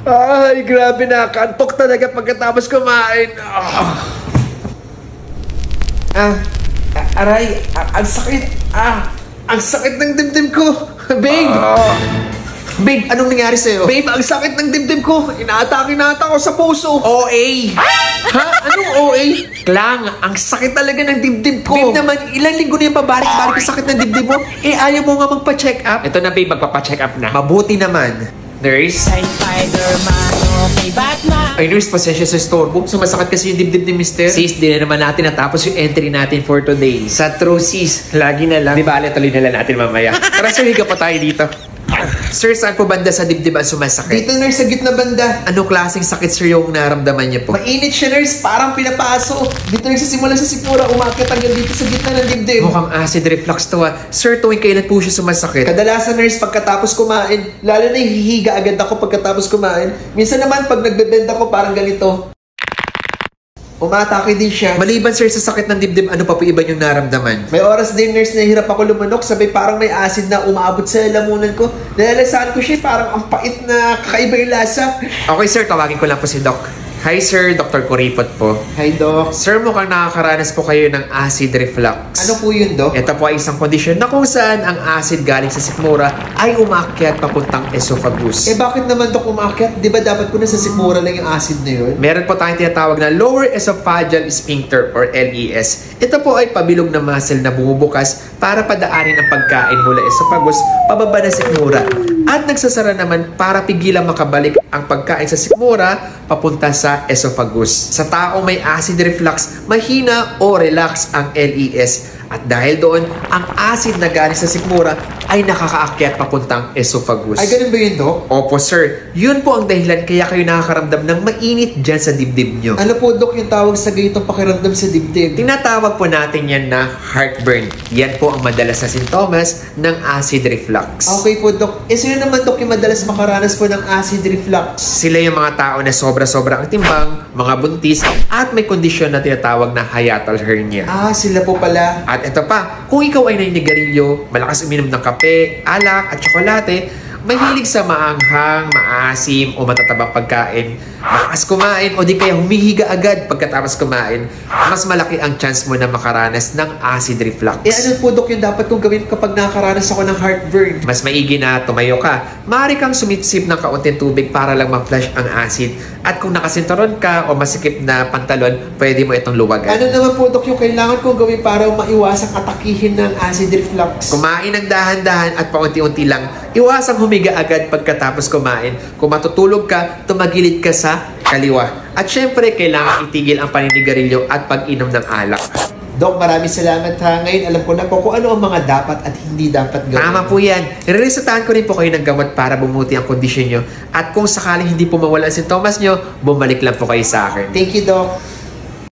Ay, grabe na. Kantok talaga pagkatapos kumain. Aray, ang sakit. Ang sakit ng dibdib ko. Babe! Babe, anong nangyari sa'yo? Babe, ang sakit ng dibdib ko. Inaatake na ata ako sa puso. OA. Ha? Anong OA? Klang, ang sakit talaga ng dibdib ko. Babe naman, ilang linggo na yung pabalik-balik yung sakit ng dibdib mo. Ayaw mo nga magpa-check up? Ito na babe, magpapa-check up na. Mabuti naman. Nurse? Kay Spider-Man o kay Batman. Ay nurse, pasensya sa storbo. Sumasakit kasi yung dibdib ni Mister. Sis, di na naman natin natapos yung entry natin for today. Sa true sis, lagi na lang. Di ba, tuloy na lang natin mamaya. Tara sir, higa pa tayo dito. Sir, saan po banda sa dibdib ang sumasakit? Dito nurse, sa gitna banda. Anong klaseng sakit sir yung naramdaman niya po? Mainit siya nurse, parang pinapaso. Dito nagsisimula sa sikmura, umakyat hanggang dito sa gitna ng dibdib. Mukhang acid reflux to Sir, tuwing kailan po siya sumasakit? Kadalasan nurse, pagkatapos kumain. Lalo na hihiga agad ako pagkatapos kumain. Minsan naman pag nagbebend ako parang ganito. Umatake din siya. Maliban sir sa sakit ng dibdib, ano pa po iba yung naramdaman? May oras din nurse na hirap ako lumanok. Sabay parang may acid na umaabot sa lamunan ko. Nalalasaan ko siya parang ang pait na kakaiba yung lasa. Okay sir, tawagin ko lang po si Doc. Hi sir, Dr. Kuripot po. Hi Doc. Sir, mukhang nakakaranas po kayo ng acid reflux. Ano po yun Doc? Ito po ay isang kondisyon na kung saan ang acid galing sa sikmura ay umakyat papuntang esophagus. Bakit naman Doc umakyat? Di ba dapat po nasa sikmura lang yung acid na yun? Meron po tayong tinatawag na lower esophageal sphincter or LES. Ito po ay pabilog na muscle na bumubukas para padaanin ang pagkain mula esophagus pababa ng sikmura. At nagsasara naman para pigilan makabalik ang pagkain sa sikmura papunta sa esophagus. Sa taong may acid reflux, mahina o relax ang LES. At dahil doon, ang acid na galing sa sikmura ay nakakaakyat papuntang esophagus. Ay, ganun ba yun, Doc? Opo, sir. Yun po ang dahilan kaya kayo nakakaramdam ng mainit dyan sa dibdib nyo. Ano po, Doc, yung tawag sa ganitong pakiramdam sa dibdib? Tinatawag po natin yan na heartburn. Yan po ang madalas na sintomas ng acid reflux. Okay po, Doc. Sino naman, Doc, yung madalas makaranas po ng acid reflux? Sila yung mga tao na sobra-sobra ang timbang, mga buntis, at may kondisyon na tinatawag na hiatal hernia. Sila po pala. At ito pa, kung ikaw ay naninigarilyo, malakas uminom ng kape, alak at tsokolate, mahilig sa maanghang, maasim o matatabang pagkain, malakas kumain o di kaya humihiga agad pagkatapos kumain, mas malaki ang chance mo na makaranas ng acid reflux. Ano po Dok yung dapat kong gawin kapag nakaranas ako ng heartburn? Mas maigi na tumayo ka. Maaari kang sumisip ng kaunting tubig para lang ma-flush ang acid. At kung nakasinturon ka o masikip na pantalon, pwede mo itong luwagan. Ano naman po Dok yung kailangan kong gawin para maiwasang atakihin ng acid reflux? Kumain ng dahan-dahan at paunti-unti lang. Iwasang humiga agad pagkatapos kumain. Kung matutulog ka, tumagilid ka sa kaliwa. At syempre, kailangan itigil ang paninigarilyo at pag-inom ng alak. Dok, maraming salamat ha. Ngayon, alam ko na po kung ano ang mga dapat at hindi dapat gawin. Tama po yan. Ireresetahan ko rin po kayo ng gamot para bumuti ang kondisyon nyo. At kung sakaling hindi po mawala ang sintomas nyo, bumalik lang po kayo sa akin. Thank you, Doc.